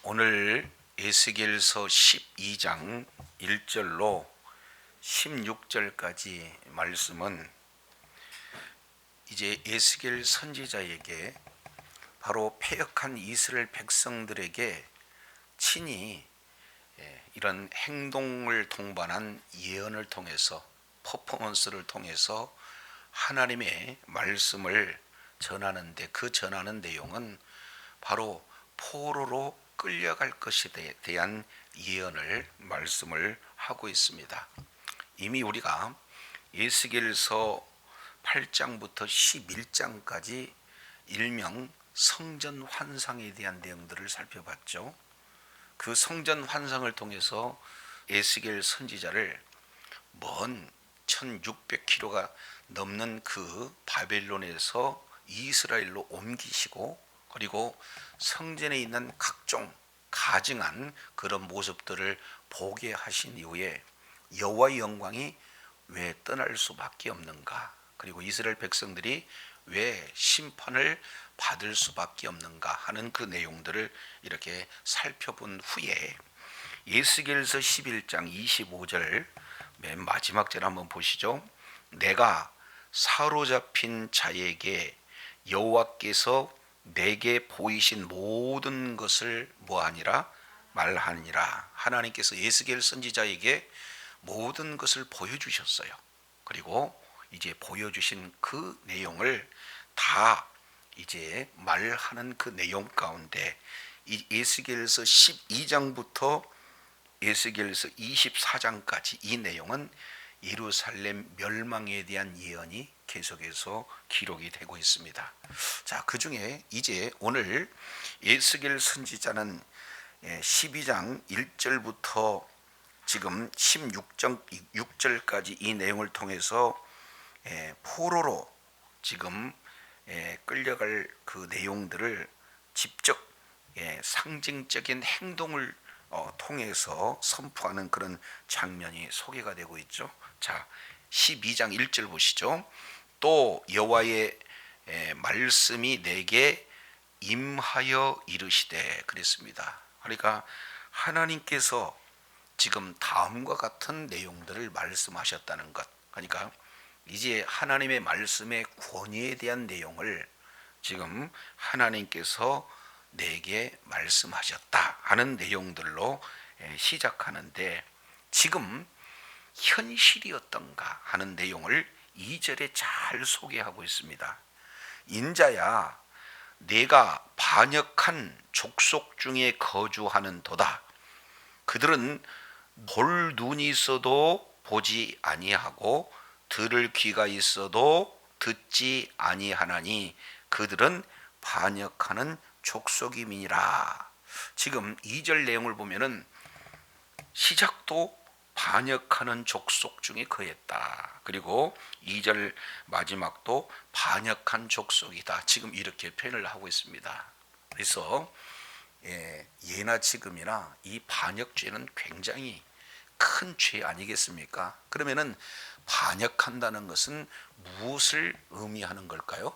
오늘 에스겔서 12장 1절로 16절까지 말씀은 이제 에스겔 선지자에게 바로 패역한 이스라엘 백성들에게 친히 이런 행동을 동반한 예언을 통해서 퍼포먼스를 통해서 하나님의 말씀을 전하는데, 그 전하는 내용은 바로 포로로 끌려갈 것에 대한 예언을 말씀을 하고 있습니다. 이미 우리가 에스겔서 8장부터 11장까지 일명 성전 환상에 대한 내용들을 살펴봤죠. 그 성전 환상을 통해서 에스겔 선지자를 먼 1600km가 넘는 그 바벨론에서 이스라엘로 옮기시고, 그리고 성전에 있는 각종 가증한 그런 모습들을 보게 하신 이후에 여호와의 영광이 왜 떠날 수밖에 없는가, 그리고 이스라엘 백성들이 왜 심판을 받을 수밖에 없는가 하는 그 내용들을 이렇게 살펴본 후에 에스겔서 11장 25절 맨 마지막 절 한번 보시죠. 내가 사로잡힌 자에게 여호와께서 내게 보이신 모든 것을 뭐하니라 말하니라. 하나님께서 에스겔 선지자에게 모든 것을 보여주셨어요. 그리고 이제 보여주신 그 내용을 다 이제 말하는 그 내용 가운데 이 에스겔서 12장부터 에스겔서 24장까지 이 내용은 예루살렘 멸망에 대한 예언이 계속해서 기록이 되고 있습니다. 자, 그 중에 이제 오늘 에스겔 선지자는 12장 1절부터 지금 16절까지 이 내용을 통해서 포로로 지금 끌려갈 그 내용들을 직접 상징적인 행동을 통해서 선포하는 그런 장면이 소개가 되고 있죠. 자, 12장 1절 보시죠. 또 여호와의 말씀이 내게 임하여 이르시되, 그랬습니다. 그러니까 하나님께서 지금 다음과 같은 내용들을 말씀하셨다는 것, 그러니까 이제 하나님의 말씀의 권위에 대한 내용을 지금 하나님께서 내게 말씀하셨다 하는 내용들로 시작하는데, 지금 현실이 어떤가 하는 내용을 2절에 잘 소개하고 있습니다. 인자야, 내가 반역한 족속 중에 거주하는 도다. 그들은 볼 눈이 있어도 보지 아니하고 들을 귀가 있어도 듣지 아니하나니 그들은 반역하는 족속임이니라. 지금 2절 내용을 보면은 시작도 반역하는 족속 중에 거했다. 그리고 2절 마지막도 반역한 족속이다. 지금 이렇게 표현을 하고 있습니다. 그래서 예나 지금이나 이 반역죄는 굉장히 큰 죄 아니겠습니까? 그러면은 반역한다는 것은 무엇을 의미하는 걸까요?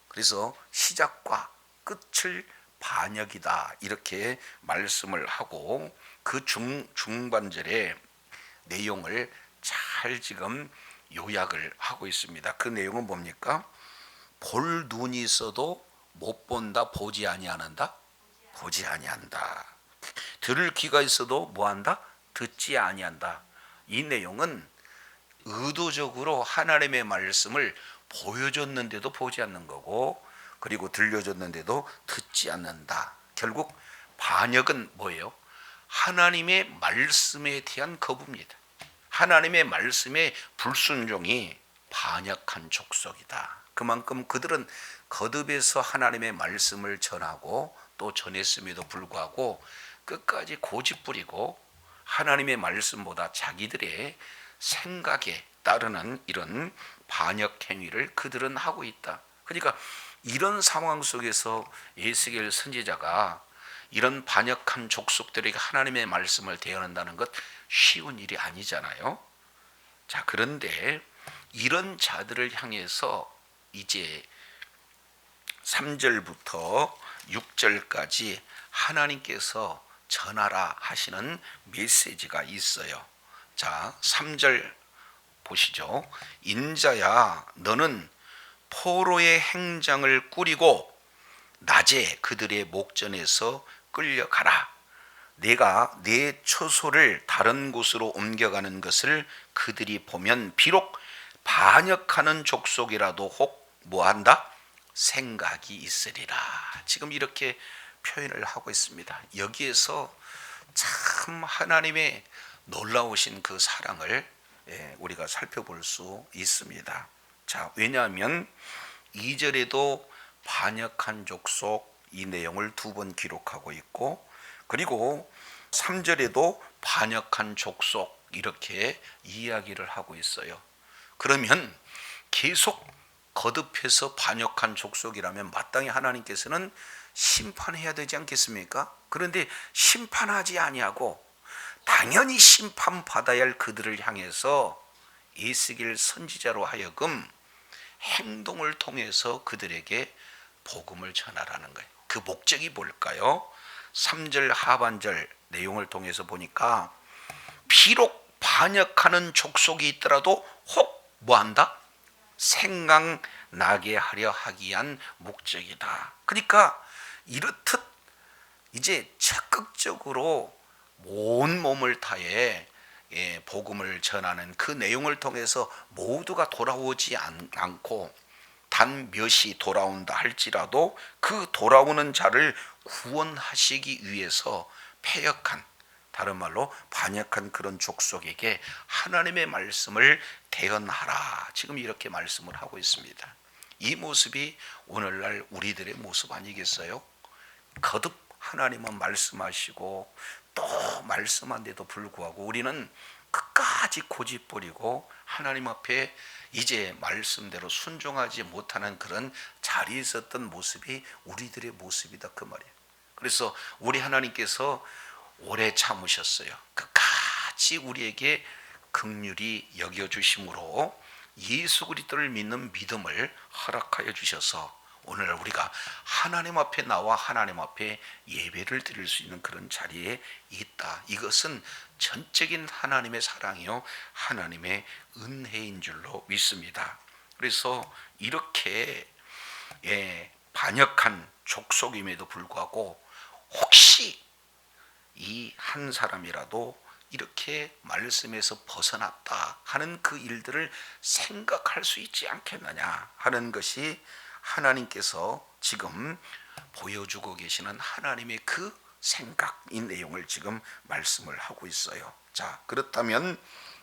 그래서 시작과 끝을 반역이다 이렇게 말씀을 하고, 그 중반절에 내용을 잘 지금 요약을 하고 있습니다. 그 내용은 뭡니까? 볼 눈이 있어도 못 본다, 보지 아니한다, 보지 아니한다. 들을 귀가 있어도 뭐한다? 듣지 아니한다. 이 내용은 의도적으로 하나님의 말씀을 보여줬는데도 보지 않는 거고, 그리고 들려줬는데도 듣지 않는다. 결국 반역은 뭐예요? 하나님의 말씀에 대한 거부입니다. 하나님의 말씀의 불순종이 반역한 족속이다. 그만큼 그들은 거듭해서 하나님의 말씀을 전하고 또 전했음에도 불구하고 끝까지 고집부리고 하나님의 말씀보다 자기들의 생각에 따르는 이런 반역 행위를 그들은 하고 있다. 그러니까 이런 상황 속에서 에스겔 선지자가 이런 반역한 족속들에게 하나님의 말씀을 대언한다는 것 쉬운 일이 아니잖아요. 자, 그런데 이런 자들을 향해서 이제 3절부터 6절까지 하나님께서 전하라 하시는 메시지가 있어요. 자, 3절 보시죠. 인자야, 너는 포로의 행장을 꾸리고 낮에 그들의 목전에서 끌려가라. 내가 내 처소를 다른 곳으로 옮겨가는 것을 그들이 보면 비록 반역하는 족속이라도 혹 뭐한다? 생각이 있으리라. 지금 이렇게 표현을 하고 있습니다. 여기에서 참 하나님의 놀라우신 그 사랑을 우리가 살펴볼 수 있습니다. 자, 왜냐하면 2절에도 반역한 족속 이 내용을 2번 기록하고 있고, 그리고 3절에도 반역한 족속 이렇게 이야기를 하고 있어요. 그러면 계속 거듭해서 반역한 족속이라면 마땅히 하나님께서는 심판해야 되지 않겠습니까? 그런데 심판하지 아니하고 당연히 심판받아야 할 그들을 향해서 에스겔 선지자로 하여금 행동을 통해서 그들에게 복음을 전하라는 거예요. 그 목적이 뭘까요? 3절 하반절 내용을 통해서 보니까 비록 반역하는 족속이 있더라도 혹 뭐한다? 생각나게 하려 하기 위한 목적이다. 그러니까 이렇듯 이제 적극적으로 온 몸을 다해 복음을 전하는 그 내용을 통해서 모두가 돌아오지 않고 단 몇이 돌아온다 할지라도 그 돌아오는 자를 구원하시기 위해서 패역한, 다른 말로 반역한 그런 족속에게 하나님의 말씀을 대언하라. 지금 이렇게 말씀을 하고 있습니다. 이 모습이 오늘날 우리들의 모습 아니겠어요? 거듭 하나님은 말씀하시고 또 말씀한데도 불구하고 우리는 끝까지 고집부리고 하나님 앞에 이제 말씀대로 순종하지 못하는 그런 자리에 있었던 모습이 우리들의 모습이다, 그 말이에요. 그래서 우리 하나님께서 오래 참으셨어요. 끝까지 우리에게 긍휼히 여겨주심으로 예수 그리스도를 믿는 믿음을 허락하여 주셔서 오늘 우리가 하나님 앞에 나와 하나님 앞에 예배를 드릴 수 있는 그런 자리에 있다. 이것은 전적인 하나님의 사랑이요 하나님의 은혜인 줄로 믿습니다. 그래서 이렇게 반역한 족속임에도 불구하고 혹시 이 한 사람이라도 이렇게 말씀에서 벗어났다 하는 그 일들을 생각할 수 있지 않겠느냐 하는 것이 하나님께서 지금 보여주고 계시는 하나님의 그 생각, 이 내용을 지금 말씀을 하고 있어요. 자, 그렇다면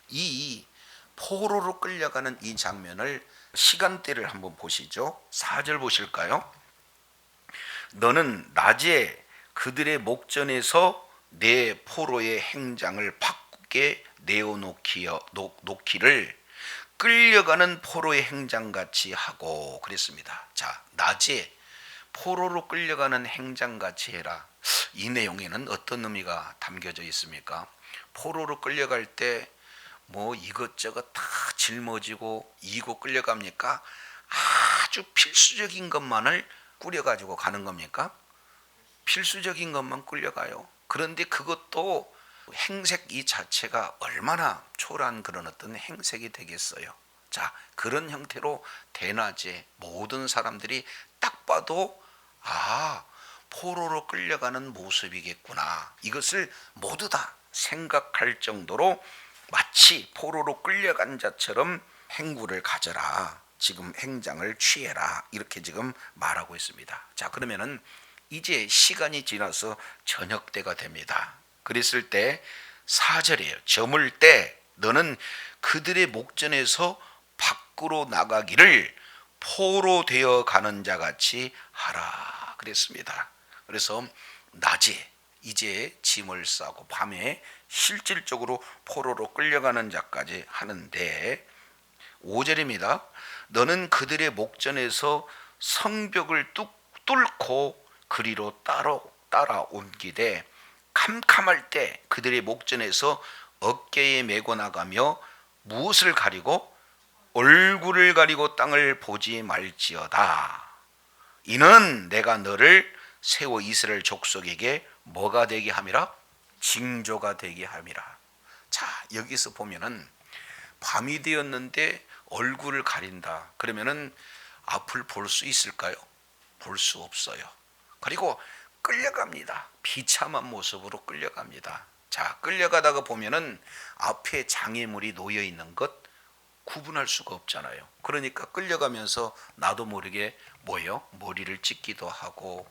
이 포로로 끌려가는 이 장면을 시간대를 한번 보시죠. 4절 보실까요? 너는 낮에 그들의 목전에서 내 포로의 행장을 바꾸게 내어놓기를 끌려가는 포로의 행장같이 하고 그랬습니다. 자, 낮에 포로로 끌려가는 행장같이 해라. 이 내용에는 어떤 의미가 담겨져 있습니까? 포로로 끌려갈 때 뭐 이것저것 다 짊어지고 이고 끌려갑니까? 아주 필수적인 것만을 꾸려가지고 가는 겁니까? 필수적인 것만 끌려가요. 그런데 그것도 행색 이 자체가 얼마나 초라한 그런 어떤 행색이 되겠어요. 자, 그런 형태로 대낮에 모든 사람들이 딱 봐도 포로로 끌려가는 모습이겠구나, 이것을 모두 다 생각할 정도로 마치 포로로 끌려간 자처럼 행구를 가져라, 지금 행장을 취해라, 이렇게 지금 말하고 있습니다. 자, 그러면은 이제 시간이 지나서 저녁 때가 됩니다. 그랬을 때 4절이에요. 저물 때 너는 그들의 목전에서 밖으로 나가기를 포로 되어 가는 자 같이 하라 그랬습니다. 그래서 낮에 이제 짐을 싸고 밤에 실질적으로 포로로 끌려가는 자까지 하는데 5절입니다. 너는 그들의 목전에서 성벽을 뚫고 그리로 따라 옮기되 캄캄할 때 그들의 목전에서 어깨에 메고 나가며 무엇을 가리고? 얼굴을 가리고 땅을 보지 말지어다. 이는 내가 너를 세워 이스라엘 족속에게 뭐가 되게 함이라? 징조가 되게 함이라. 자, 여기서 보면은 밤이 되었는데 얼굴을 가린다. 그러면은 앞을 볼 수 있을까요? 볼 수 없어요. 그리고 끌려갑니다. 비참한 모습으로 끌려갑니다. 자, 끌려가다가 보면은 앞에 장애물이 놓여 있는 것 구분할 수가 없잖아요. 그러니까 끌려가면서 나도 모르게 뭐예요? 머리를 찢기도 하고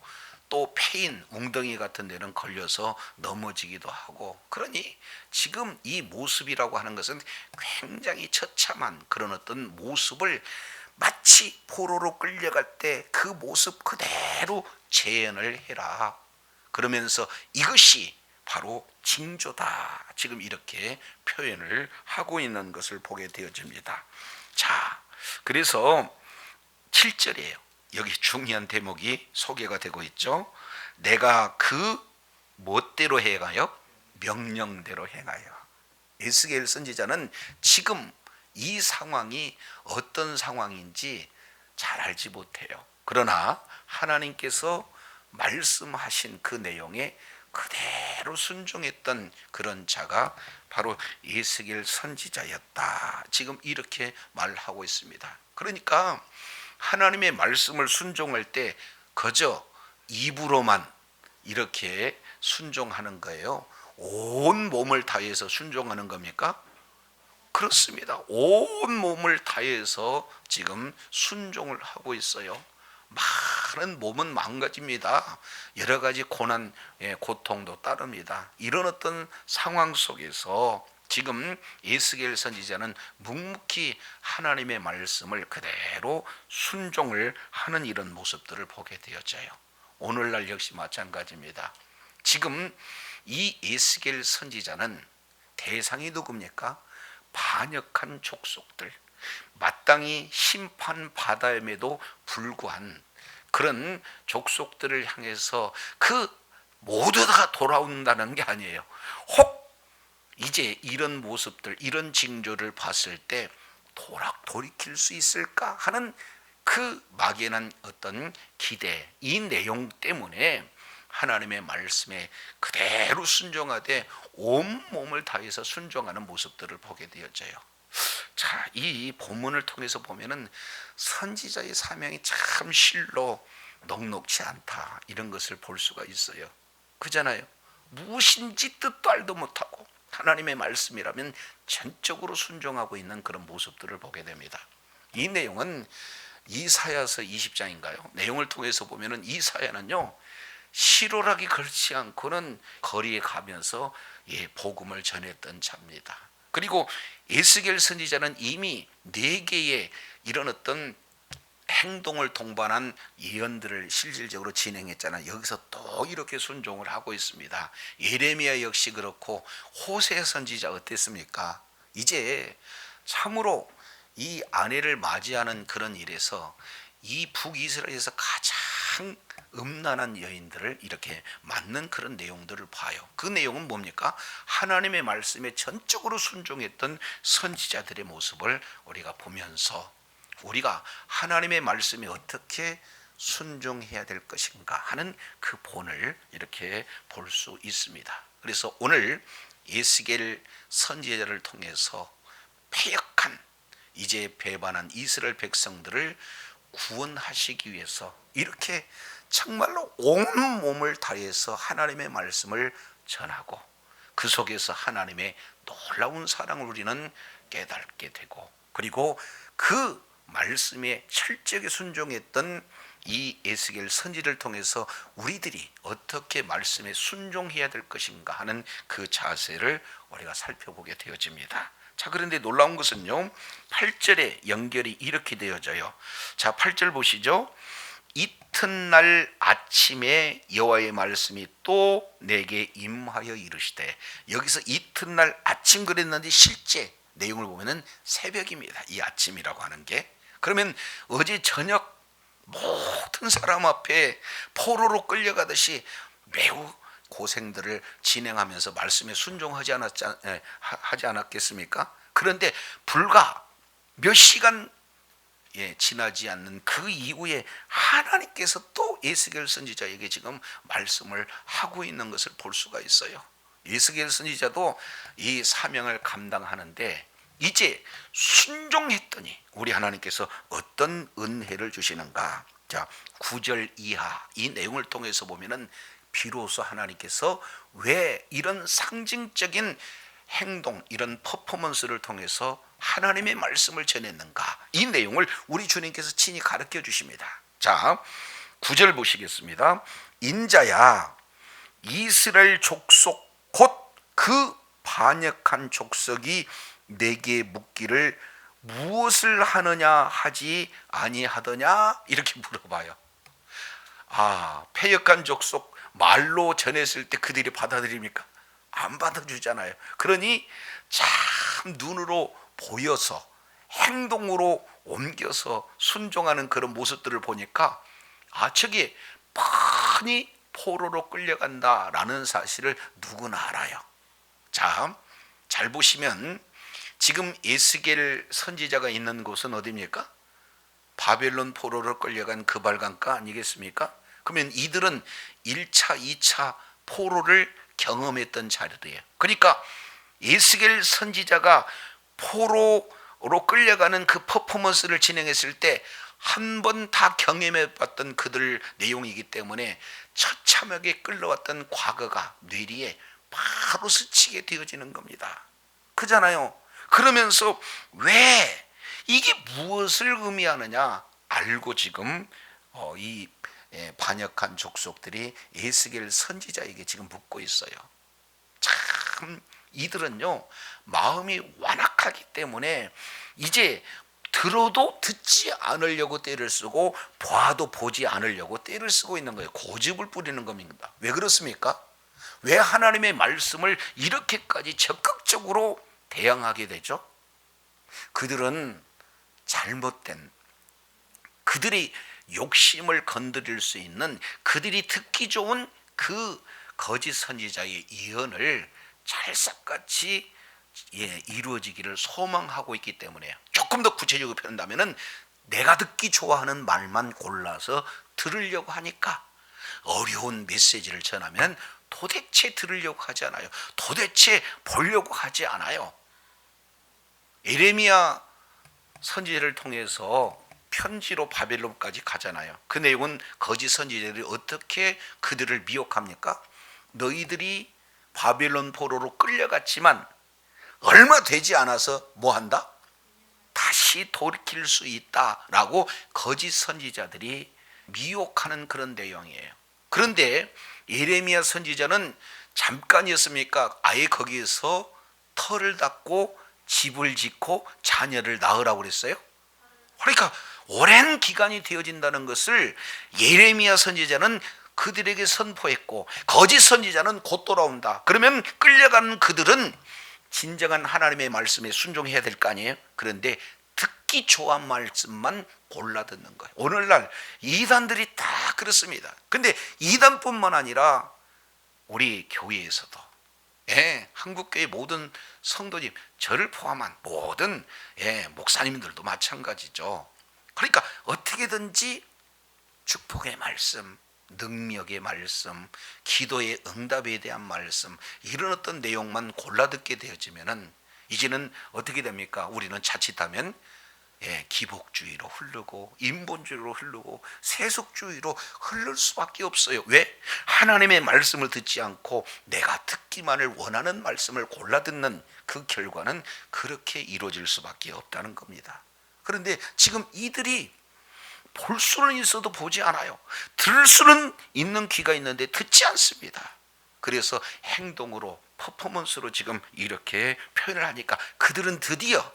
또 패인 웅덩이 같은 데는 걸려서 넘어지기도 하고, 그러니 지금 이 모습이라고 하는 것은 굉장히 처참한 그런 어떤 모습을 마치 포로로 끌려갈 때 그 모습 그대로 재현을 해라. 그러면서 이것이 바로 징조다. 지금 이렇게 표현을 하고 있는 것을 보게 되어집니다. 자, 그래서 7절이에요. 여기 중요한 대목이 소개가 되고 있죠. 내가 그 멋대로 행하여 명령대로 행하여. 에스겔 선지자는 지금 이 상황이 어떤 상황인지 잘 알지 못해요. 그러나 하나님께서 말씀하신 그 내용에 그대로 순종했던 그런 자가 바로 에스겔 선지자였다. 지금 이렇게 말하고 있습니다. 그러니까 하나님의 말씀을 순종할 때 그저 입으로만 이렇게 순종하는 거예요? 온 몸을 다해서 순종하는 겁니까? 그렇습니다. 온 몸을 다해서 지금 순종을 하고 있어요. 많은 몸은 망가집니다. 여러 가지 고난, 고통도 따릅니다. 이런 어떤 상황 속에서 지금 에스겔 선지자는 묵묵히 하나님의 말씀을 그대로 순종을 하는 이런 모습들을 보게 되어져요. 오늘날 역시 마찬가지입니다. 지금 이 에스겔 선지자는 대상이 누굽니까? 반역한 족속들, 마땅히 심판받아임에도 불구한 그런 족속들을 향해서 그 모두 다 돌아온다는 게 아니에요. 혹 이제 이런 모습들, 이런 징조를 봤을 때 돌이킬 수 있을까 하는 그 막연한 어떤 기대, 이 내용 때문에 하나님의 말씀에 그대로 순종하되 온몸을 다해서 순종하는 모습들을 보게 되어져요. 자, 이 본문을 통해서 보면은 선지자의 사명이 참 실로 녹록치 않다, 이런 것을 볼 수가 있어요. 그잖아요. 무엇인지 뜻도 알도 못하고 하나님의 말씀이라면 전적으로 순종하고 있는 그런 모습들을 보게 됩니다. 이 내용은 이사야서 20장인가요? 내용을 통해서 보면은 이사야는요, 실오라기 걸지 않고는 거리에 가면서 복음을 전했던 자입니다. 그리고 에스겔 선지자는 이미 4개의 이런 어떤 행동을 동반한 예언들을 실질적으로 진행했잖아요. 여기서 또 이렇게 순종을 하고 있습니다. 예레미야 역시 그렇고, 호세 선지자 어땠습니까? 이제 참으로 이 아내를 맞이하는 그런 일에서 이 북이스라엘에서 가장 음란한 여인들을 이렇게 맞는 그런 내용들을 봐요. 그 내용은 뭡니까? 하나님의 말씀에 전적으로 순종했던 선지자들의 모습을 우리가 보면서 우리가 하나님의 말씀에 어떻게 순종해야 될 것인가 하는 그 본을 이렇게 볼 수 있습니다. 그래서 오늘 에스겔 선지자를 통해서 패역한, 이제 배반한 이스라엘 백성들을 구원하시기 위해서 이렇게 정말로 온 몸을 다해서 하나님의 말씀을 전하고 그 속에서 하나님의 놀라운 사랑을 우리는 깨닫게 되고, 그리고 그 말씀에 철저하게 순종했던 이 에스겔 선지를 통해서 우리들이 어떻게 말씀에 순종해야 될 것인가 하는 그 자세를 우리가 살펴보게 되어집니다. 자, 그런데 놀라운 것은요, 8절에 연결이 이렇게 되어져요. 자, 8절 보시죠. 이튿날 아침에 여호와의 말씀이 또 내게 임하여 이르시되, 여기서 이튿날 아침 그랬는데 실제 내용을 보면은 새벽입니다. 이 아침이라고 하는 게. 그러면 어제 저녁 모든 사람 앞에 포로로 끌려가듯이 매우 고생들을 진행하면서 말씀에 순종하지 하지 않았겠습니까? 그런데 불과 몇 시간 지나지 않는 그 이후에 하나님께서 또 에스겔 선지자에게 지금 말씀을 하고 있는 것을 볼 수가 있어요. 에스겔 선지자도 이 사명을 감당하는데 이제 순종했더니 우리 하나님께서 어떤 은혜를 주시는가. 자, 9절 이하 이 내용을 통해서 보면은 비로소 하나님께서 왜 이런 상징적인 행동, 이런 퍼포먼스를 통해서 하나님의 말씀을 전했는가, 이 내용을 우리 주님께서 친히 가르쳐 주십니다. 자, 9절 보시겠습니다. 인자야, 이스라엘 족속 곧 그 반역한 족속이 내게 묻기를 무엇을 하느냐 하지 아니하더냐, 이렇게 물어봐요. 패역한 족속 말로 전했을 때 그들이 받아들입니까? 안 받아주잖아요. 그러니 참 눈으로 보여서 행동으로 옮겨서 순종하는 그런 모습들을 보니까 저게 뻔히 포로로 끌려간다라는 사실을 누구나 알아요. 자, 잘 보시면 지금 에스겔 선지자가 있는 곳은 어디입니까? 바벨론 포로로 끌려간 그발강가 아니겠습니까? 그러면 이들은 1차, 2차 포로를 경험했던 자리예요. 그러니까 에스겔 선지자가 포로로 끌려가는 그 퍼포먼스를 진행했을 때 한 번 다 경험해봤던 그들 내용이기 때문에 처참하게 끌려왔던 과거가 뇌리에 바로 스치게 되어지는 겁니다. 그잖아요. 그러면서 왜 이게 무엇을 의미하느냐 알고 지금 이 반역한 족속들이 에스겔 선지자에게 지금 묻고 있어요. 참 이들은요, 마음이 완악하기 때문에 이제 들어도 듣지 않으려고 떼를 쓰고 봐도 보지 않으려고 떼를 쓰고 있는 거예요. 고집을 부리는 겁니다. 왜 그렇습니까? 왜 하나님의 말씀을 이렇게까지 적극적으로 대항하게 되죠? 그들은 잘못된, 그들이 욕심을 건드릴 수 있는, 그들이 듣기 좋은 그 거짓 선지자의 예언을 찰싹같이 이루어지기를 소망하고 있기 때문에요. 조금 더 구체적으로 표현한다면 내가 듣기 좋아하는 말만 골라서 들으려고 하니까 어려운 메시지를 전하면 도대체 들으려고 하지 않아요. 도대체 보려고 하지 않아요. 예레미야 선지자를 통해서 편지로 바벨론까지 가잖아요. 그 내용은 거짓 선지자들이 어떻게 그들을 미혹합니까? 너희들이 바벨론 포로로 끌려갔지만 얼마 되지 않아서 뭐 한다? 다시 돌이킬 수 있다라고 거짓 선지자들이 미혹하는 그런 내용이에요. 그런데 예레미야 선지자는 잠깐이었습니까? 아예 거기에서 터를 닦고 집을 짓고 자녀를 낳으라고 그랬어요. 그러니까 오랜 기간이 되어진다는 것을 예레미야 선지자는 그들에게 선포했고, 거짓 선지자는 곧 돌아온다. 그러면 끌려가는 그들은 진정한 하나님의 말씀에 순종해야 될 거 아니에요. 그런데 듣기 좋은 말씀만 골라 듣는 거예요. 오늘날 이단들이 다 그렇습니다. 근데 이단뿐만 아니라 우리 교회에서도, 한국교회 모든 성도님, 저를 포함한 모든 목사님들도 마찬가지죠. 그러니까 어떻게든지 축복의 말씀, 능력의 말씀, 기도의 응답에 대한 말씀, 이런 어떤 내용만 골라 듣게 되어지면은 이제는 어떻게 됩니까? 우리는 자칫하면 기복주의로 흐르고 인본주의로 흐르고 세속주의로 흐를 수밖에 없어요. 왜? 하나님의 말씀을 듣지 않고 내가 듣기만을 원하는 말씀을 골라 듣는 그 결과는 그렇게 이루어질 수밖에 없다는 겁니다. 그런데 지금 이들이 볼 수는 있어도 보지 않아요. 들을 수는 있는 귀가 있는데 듣지 않습니다. 그래서 행동으로, 퍼포먼스로 지금 이렇게 표현을 하니까 그들은 드디어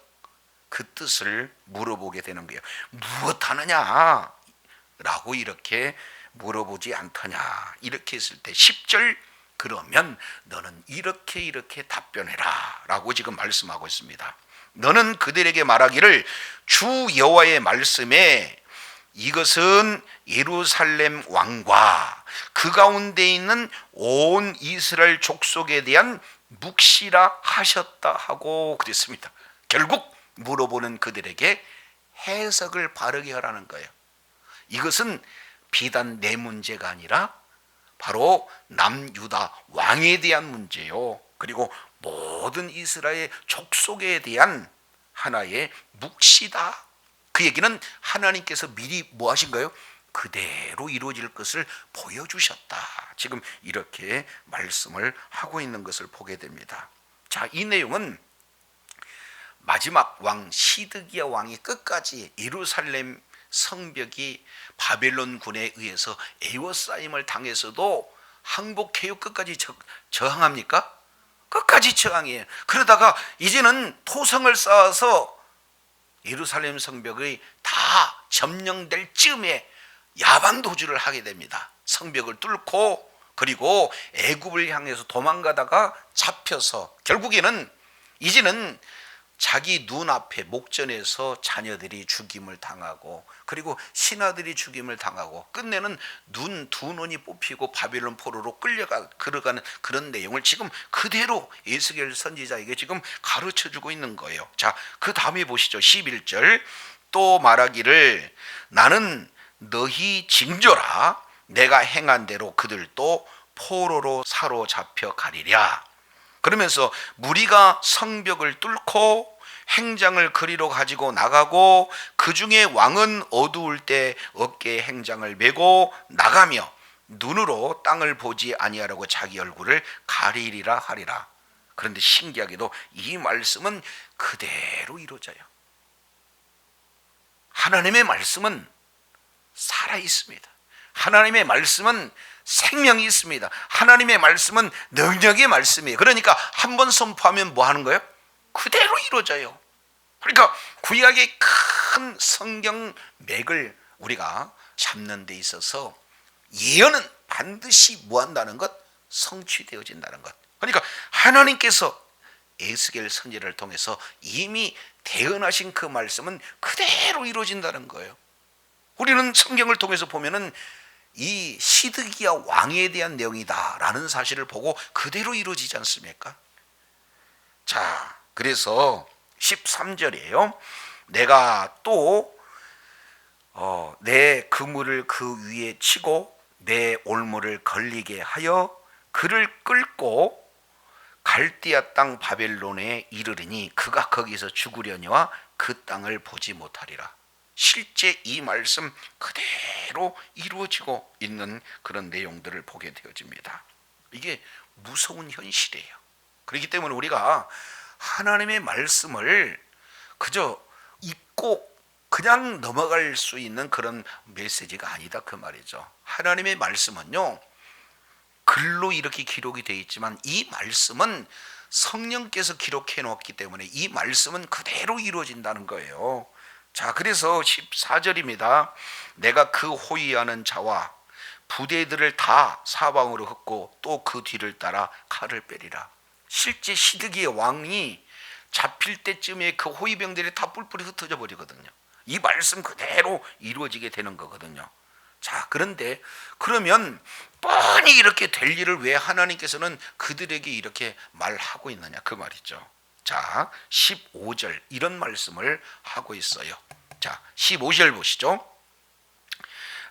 그 뜻을 물어보게 되는 거예요. 무엇 하느냐? 라고 이렇게 물어보지 않더냐? 이렇게 했을 때 10절, 그러면 너는 이렇게 답변해라 라고 지금 말씀하고 있습니다. 너는 그들에게 말하기를 주 여호와의 말씀에 이것은 예루살렘 왕과 그 가운데 있는 온 이스라엘 족속에 대한 묵시라 하셨다 하고 그랬습니다. 결국 물어보는 그들에게 해석을 바르게 하라는 거예요. 이것은 비단 내 문제가 아니라 바로 남유다 왕에 대한 문제요. 그리고 모든 이스라엘 족속에 대한 하나의 묵시다. 그 얘기는 하나님께서 미리 뭐 하신 거예요? 그대로 이루어질 것을 보여주셨다. 지금 이렇게 말씀을 하고 있는 것을 보게 됩니다. 자, 이 내용은 마지막 왕 시드기야 왕이 끝까지 예루살렘 성벽이 바벨론 군에 의해서 에워싸임을 당해서도 항복해요? 끝까지 저항합니까? 끝까지 저항해요. 그러다가 이제는 토성을 쌓아서 예루살렘 성벽이 다 점령될 즈음에 야반 도주를 하게 됩니다. 성벽을 뚫고 그리고 애굽을 향해서 도망가다가 잡혀서 결국에는 이제는 자기 눈앞에 목전에서 자녀들이 죽임을 당하고 그리고 신하들이 죽임을 당하고 끝내는 두 눈이 뽑히고 바벨론 포로로 끌어가는 그런 내용을 지금 그대로 에스겔 선지자에게 지금 가르쳐주고 있는 거예요. 자, 그 다음에 보시죠. 11절 또 말하기를 나는 너희 징조라 내가 행한 대로 그들도 포로로 사로잡혀 가리랴. 그러면서 무리가 성벽을 뚫고 행장을 그리로 가지고 나가고 그 중에 왕은 어두울 때 어깨에 행장을 메고 나가며 눈으로 땅을 보지 아니하라고 자기 얼굴을 가리리라 하리라. 그런데 신기하게도 이 말씀은 그대로 이루어져요. 하나님의 말씀은 살아 있습니다. 하나님의 말씀은 생명이 있습니다. 하나님의 말씀은 능력의 말씀이에요. 그러니까 한번 선포하면 뭐 하는 거예요? 그대로 이루어져요. 그러니까 구약의 큰 성경 맥을 우리가 잡는 데 있어서 예언은 반드시 뭐 한다는 것? 성취되어진다는 것. 그러니까 하나님께서 에스겔 선지자를 통해서 이미 대언하신 그 말씀은 그대로 이루어진다는 거예요. 우리는 성경을 통해서 보면은 이 시드기야 왕에 대한 내용이다라는 사실을 보고 그대로 이루어지지 않습니까? 자, 그래서 13절이에요. 내가 또 내 그물을 그 위에 치고 내 올무를 걸리게 하여 그를 끌고 갈대아 땅 바벨론에 이르리니 그가 거기서 죽으려니와 그 땅을 보지 못하리라. 실제 이 말씀 그대로 이루어지고 있는 그런 내용들을 보게 되어집니다. 이게 무서운 현실이에요. 그렇기 때문에 우리가 하나님의 말씀을 그저 잊고 그냥 넘어갈 수 있는 그런 메시지가 아니다 그 말이죠. 하나님의 말씀은요 글로 이렇게 기록이 되어 있지만 이 말씀은 성령께서 기록해 놓았기 때문에 이 말씀은 그대로 이루어진다는 거예요. 자, 그래서 14절입니다. 내가 그 호위하는 자와 부대들을 다 사방으로 흩고 또 그 뒤를 따라 칼을 빼리라. 실제 시드기의 왕이 잡힐 때쯤에 그 호위병들이 다 뿔뿔이 흩어져 버리거든요. 이 말씀 그대로 이루어지게 되는 거거든요. 자, 그런데 그러면 뻔히 이렇게 될 일을 왜 하나님께서는 그들에게 이렇게 말하고 있느냐 그 말이죠. 자, 15절 이런 말씀을 하고 있어요. 자, 15절 보시죠.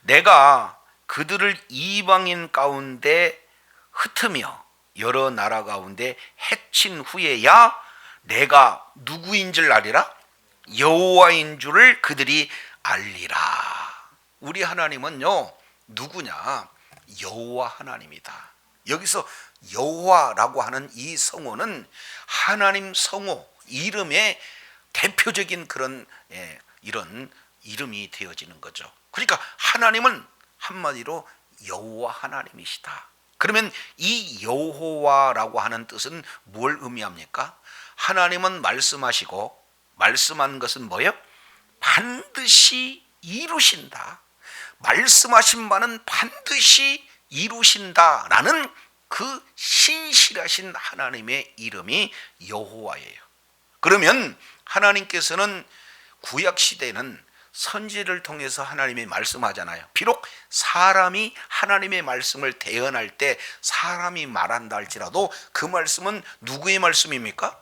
내가 그들을 이방인 가운데 흩으며 여러 나라 가운데 해친 후에야 내가 누구인 줄 알리라? 여호와인 줄을 그들이 알리라. 우리 하나님은요 누구냐? 여호와 하나님이다. 여기서 여호와라고 하는 이 성호는 하나님 성호 이름의 대표적인 그런 이런 이름이 되어지는 거죠. 그러니까 하나님은 한마디로 여호와 하나님이시다. 그러면 이 여호와라고 하는 뜻은 뭘 의미합니까? 하나님은 말씀하시고 말씀한 것은 뭐예요? 반드시 이루신다. 말씀하신 바는 반드시 이루신다라는 그 신실하신 하나님의 이름이 여호와예요. 그러면 하나님께서는 구약 시대는 선지를 통해서 하나님이 말씀하잖아요. 비록 사람이 하나님의 말씀을 대언할 때 사람이 말한다 할지라도 그 말씀은 누구의 말씀입니까?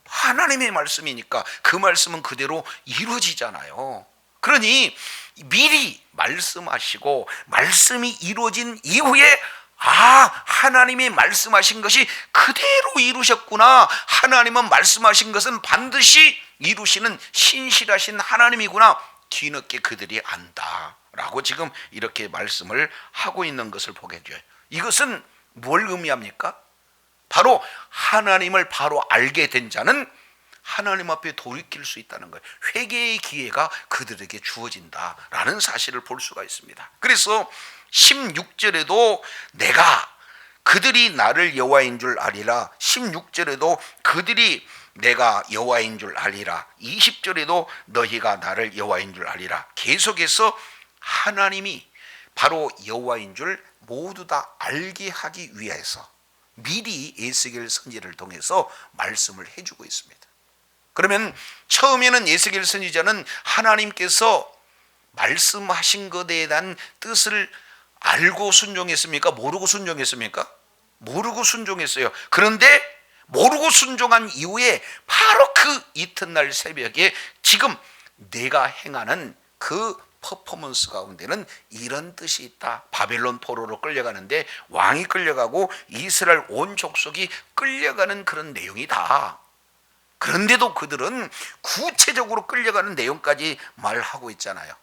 하나님의 말씀이니까 그 말씀은 그대로 이루어지잖아요. 그러니 미리 말씀하시고 말씀이 이루어진 이후에 하나님이 말씀하신 것이 그대로 이루셨구나, 하나님은 말씀하신 것은 반드시 이루시는 신실하신 하나님이구나, 뒤늦게 그들이 안다라고 지금 이렇게 말씀을 하고 있는 것을 보게 돼요. 이것은 뭘 의미합니까? 바로 하나님을 바로 알게 된 자는 하나님 앞에 돌이킬 수 있다는 거예요. 회개의 기회가 그들에게 주어진다라는 사실을 볼 수가 있습니다. 그래서 16절에도 내가 그들이 나를 여호와인 줄 아리라, 16절에도 그들이 내가 여호와인 줄 알리라, 20절에도 너희가 나를 여호와인 줄 알리라, 계속해서 하나님이 바로 여호와인 줄 모두 다 알게 하기 위해서 미리 에스겔 선지자를 통해서 말씀을 해주고 있습니다. 그러면 처음에는 에스겔 선지자는 하나님께서 말씀하신 것에 대한 뜻을 알고 순종했습니까? 모르고 순종했습니까? 모르고 순종했어요. 그런데 모르고 순종한 이후에 바로 그 이튿날 새벽에 지금 내가 행하는 그 퍼포먼스 가운데는 이런 뜻이 있다. 바벨론 포로로 끌려가는데 왕이 끌려가고 이스라엘 온 족속이 끌려가는 그런 내용이다. 그런데도 그들은 구체적으로 끌려가는 내용까지 말하고 있잖아요.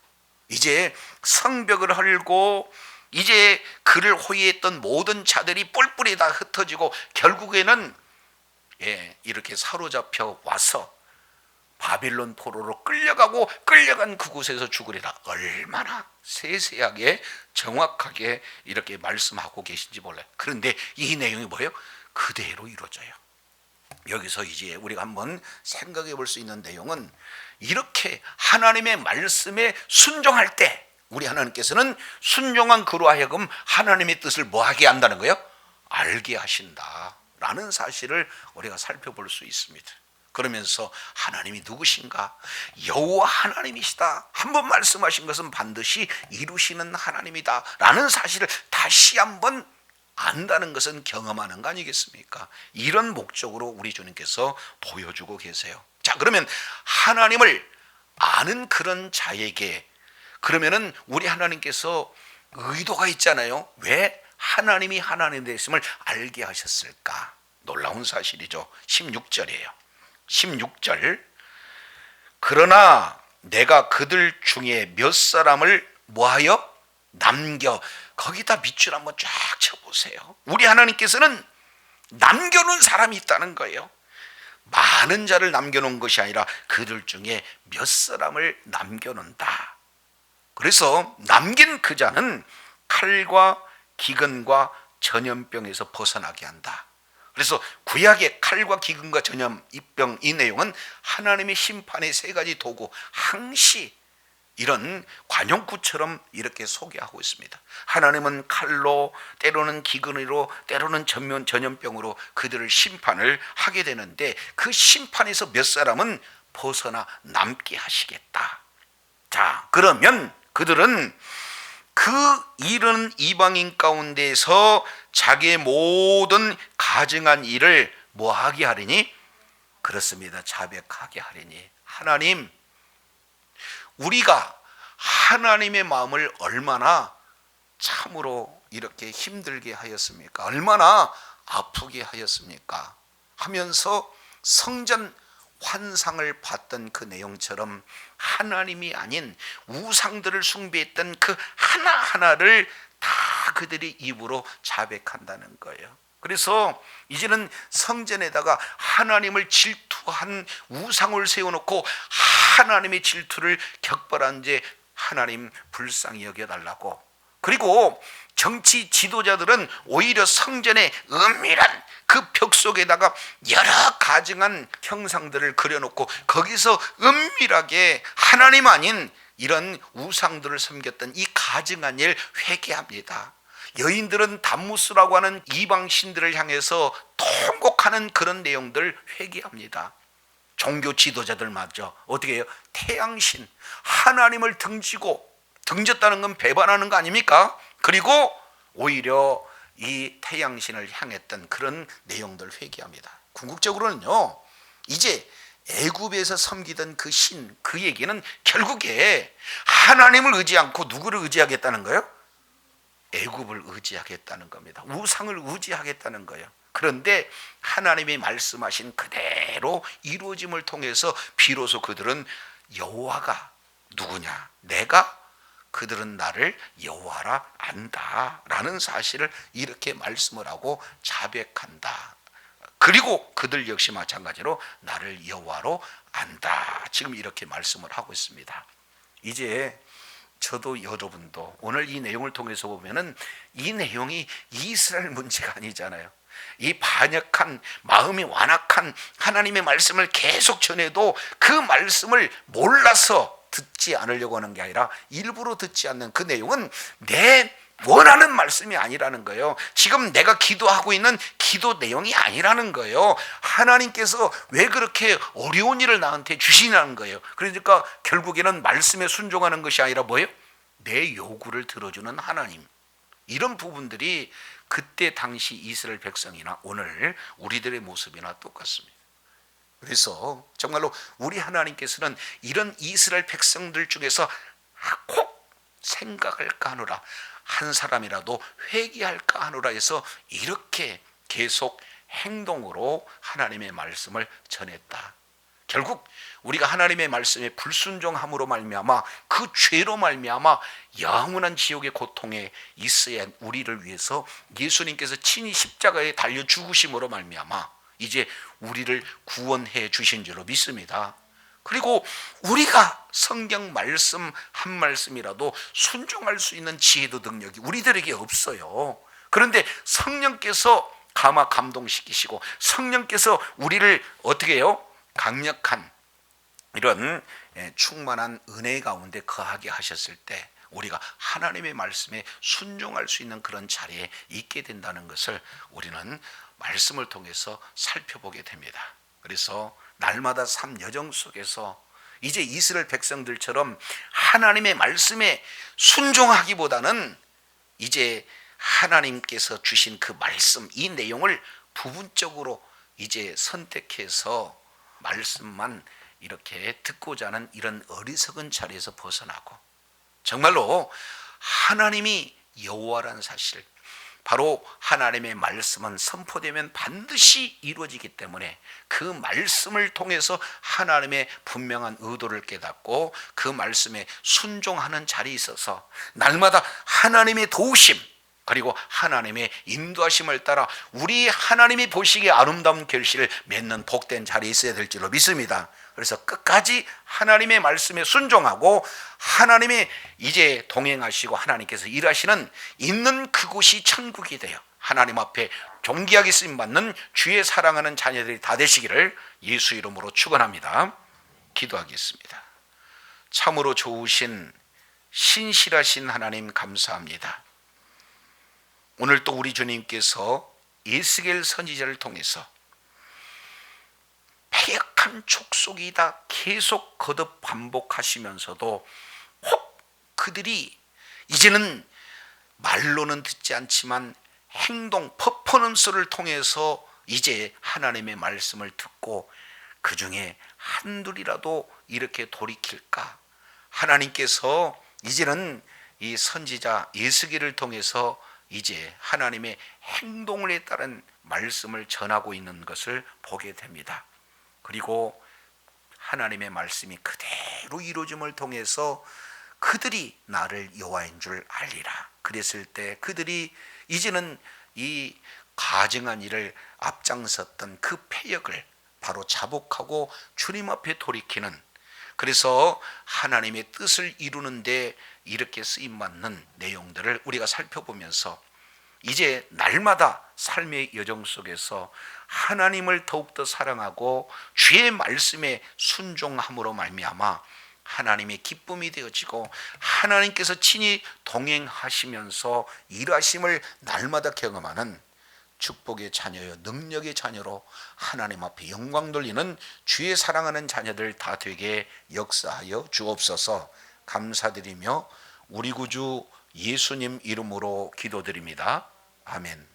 이제 성벽을 헐고 이제 그를 호위했던 모든 자들이 뿔뿔이 다 흩어지고 결국에는 이렇게 사로잡혀 와서 바빌론 포로로 끌려가고 끌려간 그곳에서 죽으리라. 얼마나 세세하게 정확하게 이렇게 말씀하고 계신지 몰라요. 그런데 이 내용이 뭐예요? 그대로 이루어져요. 여기서 이제 우리가 한번 생각해 볼 수 있는 내용은, 이렇게 하나님의 말씀에 순종할 때 우리 하나님께서는 순종한 그로 하여금 하나님의 뜻을 뭐하게 한다는 거예요? 알게 하신다라는 사실을 우리가 살펴볼 수 있습니다. 그러면서 하나님이 누구신가? 여호와 하나님이시다. 한번 말씀하신 것은 반드시 이루시는 하나님이다 라는 사실을 다시 한번 안다는 것은 경험하는 거 아니겠습니까? 이런 목적으로 우리 주님께서 보여주고 계세요. 자, 그러면 하나님을 아는 그런 자에게 그러면은 우리 하나님께서 의도가 있잖아요. 왜 하나님이 하나님 되심을 알게 하셨을까? 놀라운 사실이죠. 16절이에요. 16절, 그러나 내가 그들 중에 몇 사람을 뭐하여 남겨, 거기다 밑줄 한번 쫙 쳐보세요. 우리 하나님께서는 남겨놓은 사람이 있다는 거예요. 많은 자를 남겨놓은 것이 아니라 그들 중에 몇 사람을 남겨놓는다. 그래서 남긴 그 자는 칼과 기근과 전염병에서 벗어나게 한다. 그래서 구약의 칼과 기근과 전염병, 이 내용은 하나님의 심판의 세 가지 도구, 항시 이런 관용구처럼 이렇게 소개하고 있습니다. 하나님은 칼로, 때로는 기근으로, 때로는 전염병으로 그들을 심판을 하게 되는데 그 심판에서 몇 사람은 벗어나 남게 하시겠다. 자, 그러면 그들은 그 이른 이방인 가운데서 자기의 모든 가증한 일을 뭐하게 하리니? 그렇습니다. 자백하게 하리니. 하나님, 우리가 하나님의 마음을 얼마나 참으로 이렇게 힘들게 하였습니까? 얼마나 아프게 하였습니까? 하면서 성전 환상을 봤던 그 내용처럼 하나님이 아닌 우상들을 숭배했던 그 하나하나를 다 그들이 입으로 자백한다는 거예요. 그래서 이제는 성전에다가 하나님을 질투한 우상을 세워놓고 하나님의 질투를 격발한 제 하나님 불쌍히 여겨달라고. 그리고 정치 지도자들은 오히려 성전의 은밀한 그 벽 속에다가 여러 가증한 형상들을 그려놓고 거기서 은밀하게 하나님 아닌 이런 우상들을 섬겼던 이 가증한 일 회개합니다. 여인들은 담무스라고 하는 이방 신들을 향해서 통곡하는 그런 내용들 회개합니다. 종교 지도자들마저 어떻게 해요? 태양신, 하나님을 등졌다는 건 배반하는 거 아닙니까? 그리고 오히려 이 태양신을 향했던 그런 내용들 회개합니다. 궁극적으로는요, 이제 애굽에서 섬기던 그 신, 그 얘기는 결국에 하나님을 의지 않고 누구를 의지하겠다는 거예요? 애굽을 의지하겠다는 겁니다. 우상을 의지하겠다는 거예요. 그런데 하나님이 말씀하신 그대로 이루어짐을 통해서 비로소 그들은 여호와가 누구냐, 내가 그들은 나를 여호와라 안다라는 사실을 이렇게 말씀을 하고 자백한다. 그리고 그들 역시 마찬가지로 나를 여호와로 안다. 지금 이렇게 말씀을 하고 있습니다. 이제 저도 여러분도 오늘 이 내용을 통해서 보면은 이 내용이 이스라엘 문제가 아니잖아요. 이 반역한 마음이 완악한 하나님의 말씀을 계속 전해도 그 말씀을 몰라서 듣지 않으려고 하는 게 아니라 일부러 듣지 않는 그 내용은 내 원하는 말씀이 아니라는 거예요. 지금 내가 기도하고 있는 기도 내용이 아니라는 거예요. 하나님께서 왜 그렇게 어려운 일을 나한테 주시냐는 거예요. 그러니까 결국에는 말씀에 순종하는 것이 아니라 뭐예요? 내 요구를 들어주는 하나님. 이런 부분들이 그때 당시 이스라엘 백성이나 오늘 우리들의 모습이나 똑같습니다. 그래서 정말로 우리 하나님께서는 이런 이스라엘 백성들 중에서 꼭 생각할까 하노라, 한 사람이라도 회개할까 하노라 해서 이렇게 계속 행동으로 하나님의 말씀을 전했다. 결국 우리가 하나님의 말씀에 불순종함으로 말미암아 그 죄로 말미암아 영원한 지옥의 고통에 있어야 우리를 위해서 예수님께서 친히 십자가에 달려 죽으심으로 말미암아 이제 우리를 구원해 주신 줄로 믿습니다. 그리고 우리가 성경 말씀 한 말씀이라도 순종할 수 있는 지혜도 능력이 우리들에게 없어요. 그런데 성령께서 감동시키시고 성령께서 우리를 어떻게 해요? 강력한 이런 충만한 은혜 가운데 거하게 하셨을 때 우리가 하나님의 말씀에 순종할 수 있는 그런 자리에 있게 된다는 것을 우리는 말씀을 통해서 살펴보게 됩니다. 그래서 날마다 삶 여정 속에서 이제 이스라엘 백성들처럼 하나님의 말씀에 순종하기보다는 이제 하나님께서 주신 그 말씀, 이 내용을 부분적으로 이제 선택해서 말씀만 이렇게 듣고자 하는 이런 어리석은 자리에서 벗어나고 정말로 하나님이 여호와라는 사실, 바로 하나님의 말씀은 선포되면 반드시 이루어지기 때문에 그 말씀을 통해서 하나님의 분명한 의도를 깨닫고 그 말씀에 순종하는 자리에 있어서 날마다 하나님의 도우심 그리고 하나님의 인도하심을 따라 우리 하나님이 보시기에 아름다운 결실을 맺는 복된 자리에 있어야 될 줄로 믿습니다. 그래서 끝까지 하나님의 말씀에 순종하고 하나님의 이제 동행하시고 하나님께서 일하시는 있는 그곳이 천국이 되어 하나님 앞에 존귀하게 쓰임받는 주의 사랑하는 자녀들이 다 되시기를 예수 이름으로 축원합니다. 기도하겠습니다. 참으로 좋으신 신실하신 하나님 감사합니다. 오늘 또 우리 주님께서 에스겔 선지자를 통해서 패역한 족속이다 계속 거듭 반복하시면서도 혹 그들이 이제는 말로는 듣지 않지만 행동 퍼포먼스를 통해서 이제 하나님의 말씀을 듣고 그 중에 한둘이라도 이렇게 돌이킬까? 하나님께서 이제는 이 선지자 에스겔을 통해서 이제 하나님의 행동에 따른 말씀을 전하고 있는 것을 보게 됩니다. 그리고 하나님의 말씀이 그대로 이루어짐을 통해서 그들이 나를 여호와인 줄 알리라. 그랬을 때 그들이 이제는 이 가증한 일을 앞장섰던 그 패역을 바로 자복하고 주님 앞에 돌이키는, 그래서 하나님의 뜻을 이루는데 이렇게 쓰임받는 내용들을 우리가 살펴보면서 이제 날마다 삶의 여정 속에서 하나님을 더욱더 사랑하고 주의 말씀에 순종함으로 말미암아 하나님의 기쁨이 되어지고 하나님께서 친히 동행하시면서 일하심을 날마다 경험하는 축복의 자녀요 능력의 자녀로 하나님 앞에 영광 돌리는 주의 사랑하는 자녀들 다 되게 역사하여 주옵소서. 감사드리며 우리 구주 예수님 이름으로 기도드립니다. 아멘.